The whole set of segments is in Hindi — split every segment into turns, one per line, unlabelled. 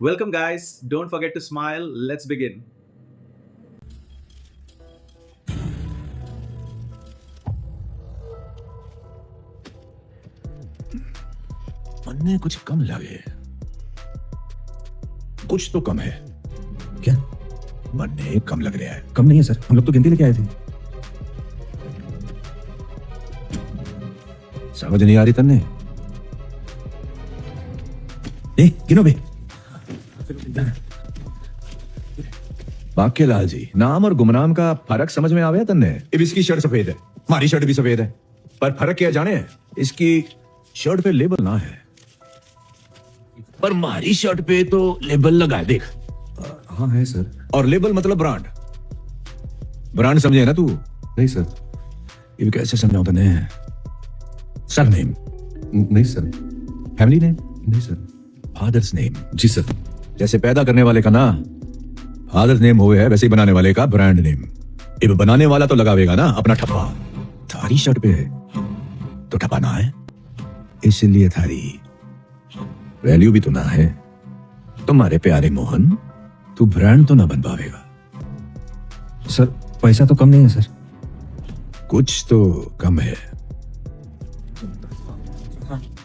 Welcome, guys. Don't forget to smile. Let's begin.
मन्ने कुछ कम लगे, कुछ तो कम है।
क्या?
मन्ने कम लग रहा है।
कम नहीं है सर, हम लोग तो गिनती लेके आए थे।
समझ नहीं आ रही तन्ने?
गिनो बे।
बाके लाल जी, नाम और गुमनाम का फर्क समझ में आया तन्ने? अब इसकी शर्ट सफेद है, हमारी शर्ट भी सफेद है, पर फर्क क्या जाने? इसकी शर्ट पे लेबल ना है, पर हमारी शर्ट पे तो लेबल लगा है, देख।
हाँ है सर।
और लेबल मतलब ब्रांड। ब्रांड समझे ना तू?
नहीं सर।
ये कैसे समझाऊं तन्ने? सरनेम?
नहीं सर।
Family name?
नहीं सर।
Father's name?
जी सर।
जैसे पैदा करने वाले का ना फादर्स नेम हुए है, वैसे ही बनाने वाले का ब्रांड नेम। अब बनाने वाला तो लगावेगा ना अपना ठप्पा। थारी शर्ट पे तो ठप्पा ना है, इसलिए थारी वैल्यू भी तो ना है। तुम्हारे प्यारे मोहन, तू ब्रांड तो ना बन पावेगा।
सर पैसा तो कम नहीं है सर।
कुछ तो कम है।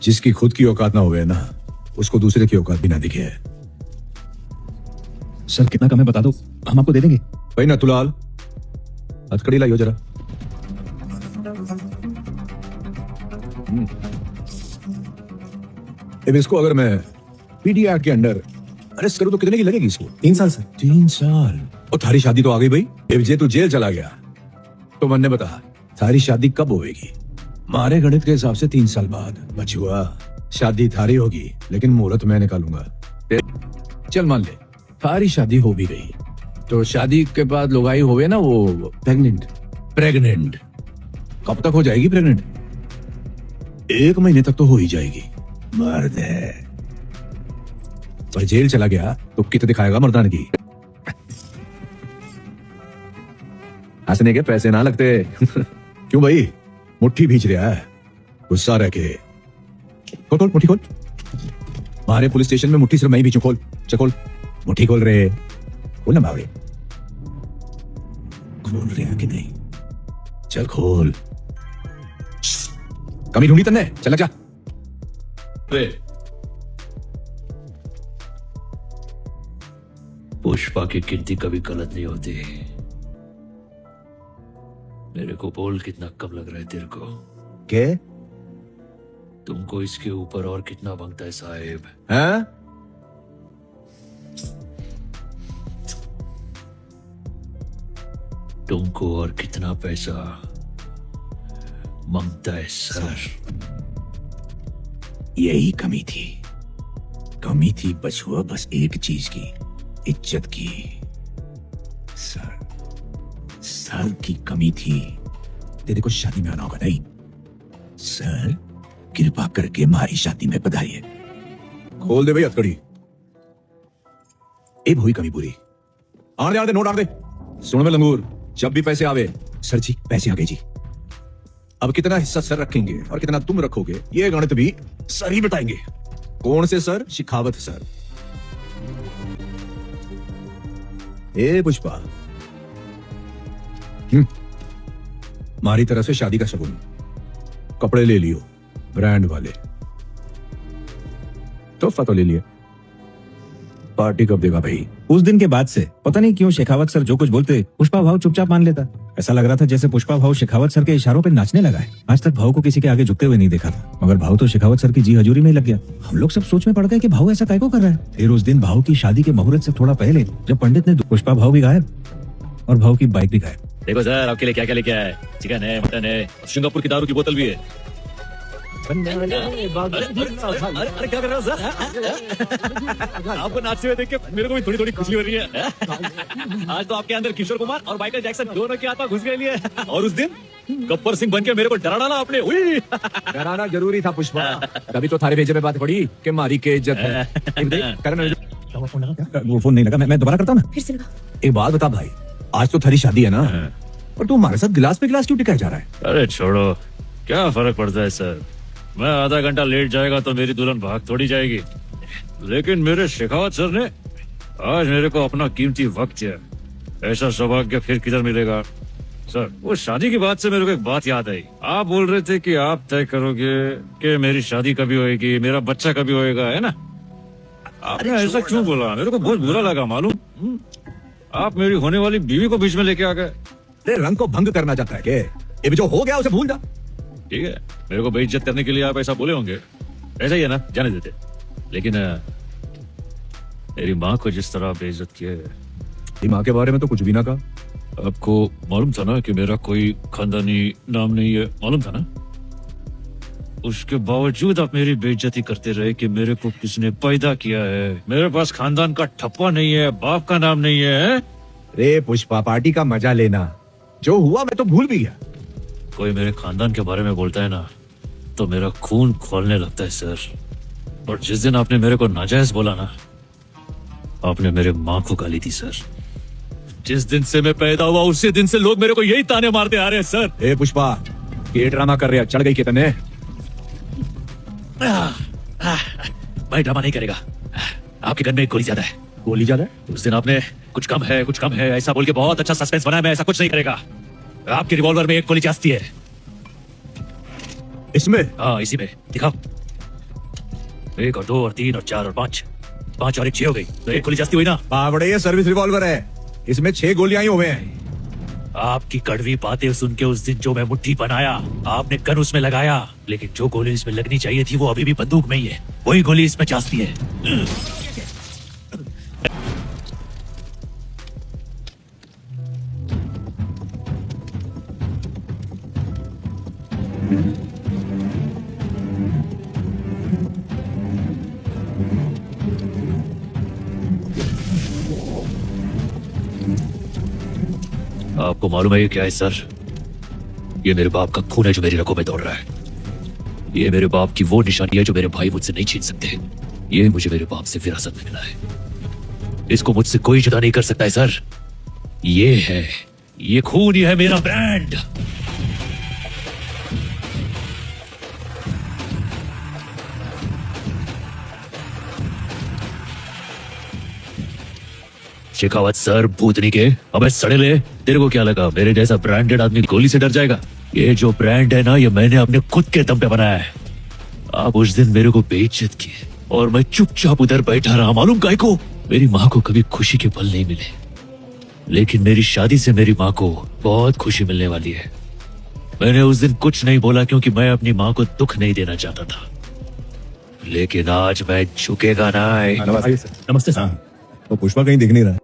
जिसकी खुद की औकात ना हुए ना, उसको दूसरे की औकात भी ना दिखे।
सर कितना कम है बता दो, हम आपको दे देंगे।
भाई ना तुलाल, हथकड़ी लाइयो जरा। अब इसको अगर मैं पीडीआर के अंडर अरेस्ट करूं तो कितने की लगेगी इसको?
3 साल सर।
3 साल? और थारी शादी तो आ गई भाई। अब जे तू जेल चला गया तो मन्ने बता, थारी शादी कब होगी? मारे गणित के हिसाब से 3 साल बाद। बचुआ, शादी थारी होगी लेकिन मुहूर्त मैं निकालूंगा। चल मान ले थारी शादी हो भी गई, तो शादी के बाद लुगाई होवे ना वो प्रेग्नेंट। कब तक हो जाएगी प्रेग्नेंट? 1 महीने तक तो हो ही जाएगी। मर्द है, पर जेल चला गया तो कित दिखाएगा मर्दान की? हंसने के पैसे ना लगते। क्यों भाई, मुट्ठी भींच रहा है? गुस्सा रह के खोल खोल, मुट्ठी खोल। हमारे पुलिस स्टेशन में मुट्ठी सिर्फ मैं ही भींचू। खोल, चल खोल, मुट्ठी खोल रहे। खोल ना बावड़े, खोल रहे हैं कि नहीं? चल खोल। कमी ढूंढी तन्ने? चला जा।
पुष्पा की गिनती कभी गलत नहीं होती। मेरे को बोल, कितना कम लग रहा है तेरे को?
क्या?
तुमको इसके ऊपर और कितना बनता है साहेब?
हैं?
तुमको और कितना पैसा मांगता है सर?
यही कमी थी, कमी थी बचुआ, बस एक चीज की, इज्जत की। सर की कमी थी। तेरे को शादी में आना होगा नहीं? सर कृपा करके हमारी शादी में पधारिए। खोल दे भाई हथकड़ी। एक हुई कमी पूरी। आने दे, नोट आने दे। सुन में लंगूर, जब भी पैसे आवे, सर जी पैसे आ गए जी। अब कितना हिस्सा सर रखेंगे और कितना तुम रखोगे, ये गणित भी सर ही बताएंगे। कौन से सर? शिखावत सर। ए पुष्पा, हमारी तरफ से शादी का शगुन। कपड़े ले लियो ब्रांड वाले, तोहफा तो ले लिया। पार्टी कब देगा भाई?
उस दिन के बाद से पता नहीं क्यों शेखावत सर जो कुछ बोलते पुष्पा भाव चुपचाप मान लेता। ऐसा लग रहा था जैसे पुष्पा भाव शेखावत सर के इशारों पे नाचने लगा है। आज तक भाव को किसी के आगे झुकते हुए नहीं देखा था, मगर भाव तो शेखावत सर की जी हजूरी में ही लग गया। हम लोग सब सोच में पड़ गए कि भाव ऐसा काहे को कर रहा है। फिर उस दिन भाव की शादी के मुहूर्त से थोड़ा पहले जब पंडित ने पुष्पा भाव भी गायब और भाव की बाइक भी गायब।
देखो सर, आपके लिए क्या क्या लेके आया है। चिकन है, मटन है, सिंगापुर की दारू की बोतल भी है। अरे क्या कर रहे हो सर? आपको नाचते हुए देख के मेरे को भी थोड़ी थोड़ी खुशी हो रही है। आज तो आपके अंदर किशोर कुमार और माइकल जैक्सन दोनों की आत्मा घुस गई है। और उस दिन गब्बर सिंह बन के मेरे को डरा डाला आपने।
डराना जरूरी था पुष्पा, तभी तो थारे भेजे में बात पड़ी कि मारी के इज्जत है।
वो फोन नहीं लगा, मैं दोबारा करता हूँ ना।
फिर से लगा।
एक बात बता भाई, आज तो थारी शादी है ना, और तू हमारे साथ गिलास पे गिलास क्यों टिकाया जा रहा है?
अरे छोड़ो, क्या फर्क पड़ता है सर। मैं आधा घंटा लेट जाएगा तो मेरी दुल्हन भाग थोड़ी जाएगी। लेकिन मेरे शेखावत सर ने आज मेरे को अपना कीमती वक्त दिया। ऐसा सौभाग्य फिर किधर मिलेगा। सर, वो शादी की बात से मेरे को एक बात याद आई। आप बोल रहे थे कि आप तय करोगे कि मेरी शादी कभी होएगी, मेरा बच्चा कभी होएगा, है ना? आपने ऐसा क्यों बोला? मेरे को बहुत बुरा लगा मालूम। आप मेरी होने वाली बीवी को बीच में लेके आ गए।
तेरे रंग को भंग करना चाहता है क्या? ये भी जो हो गया उसे भूल जा।
ठीक है, मेरे को बेइज्जत करने के लिए आप ऐसा बोले होंगे। ऐसा ही है ना, जाने देते। लेकिन मेरी माँ को जिस तरह बेइज्जत किया है।
तेरी माँ के बारे में तो कुछ भी ना कहा।
आपको मालूम था ना कि मेरा कोई खानदानी नाम नहीं है, मालूम था ना? उसके बावजूद आप मेरी बेइज्जती करते रहे कि मेरे को किसने पैदा किया है। मेरे पास खानदान का ठप्पा नहीं है, बाप का नाम नहीं है।
रे पुष्पा, पार्टी का मजा लेना। जो हुआ मैं तो भूल भी गया।
कोई मेरे खानदान के बारे में बोलता है ना तो मेरा खून खोलने लगता है सर। और जिस दिन आपने मेरे को नाजायज बोला ना, आपने मेरे माँ को गाली दी सर। जिस दिन से मैं पैदा हुआ उसी दिन से लोग मेरे को यही ताने मारते आ रहे हैं सर।
ए पुष्पा, ये ड्रामा कर रहे, चढ़ गई क्या तने?
भाई ड्रामा नहीं करेगा। आपके गन में एक गोली ज्यादा है।
गोली ज्यादा?
उस दिन आपने कुछ कम है कुछ कम है ऐसा बोल के बहुत अच्छा सस्पेंस बनाया। मैं ऐसा कुछ नहीं करेगा। आपके रिवॉल्वर में एक गोली जाती है।
इसमें?
हाँ, इसी में। दिखाओ। 1 और 2 और 3 और 4 और 5। 5 और 1 6 हो गई। तो एक गोली जाती हुई ना।
बावड़े, ये सर्विस रिवॉल्वर है। इसमें 6 गोलियां ही हुए हैं।
आपकी कड़वी बातें सुन के उस दिन जो मैं मुट्ठी बनाया, आपने गन उसमें लगाया, लेकिन जो गोली इसमें लगनी चाहिए थी वो अभी भी बंदूक में ही है। वही गोली इसमें जाती है। आपको मालूम है ये क्या है सर? ये मेरे बाप का खून है जो मेरी रगों में दौड़ रहा है। ये मेरे बाप की वो निशानी है जो मेरे भाई मुझसे नहीं छीन सकते। ये मुझे मेरे बाप से विरासत में मिला है। इसको मुझसे कोई जुदा नहीं कर सकता है सर। ये है, ये खून ही है मेरा ब्रांड। शेखावत सर, भूतनी के अबे सड़ेले, तेरे को क्या लगा मेरे जैसा ब्रांडेड आदमी गोली से डर जाएगा? ये जो ब्रांड है ना, ये मैंने अपने खुद के दम पे बनाया है। आप उस दिन मेरे को बेइज्जत किए और मैं चुपचाप उधर बैठा रहा। मालूम काहे को? मेरी माँ को कभी खुशी के पल नहीं मिले, लेकिन मेरी शादी से मेरी माँ को बहुत खुशी मिलने वाली है। मैंने उस दिन कुछ नहीं बोला क्योंकि मैं अपनी माँ को दुख नहीं देना चाहता था, लेकिन आज मैं झुकेगा ना।
नमस्ते सर।
तो पुष्पा कहीं दिख नहीं रहा है।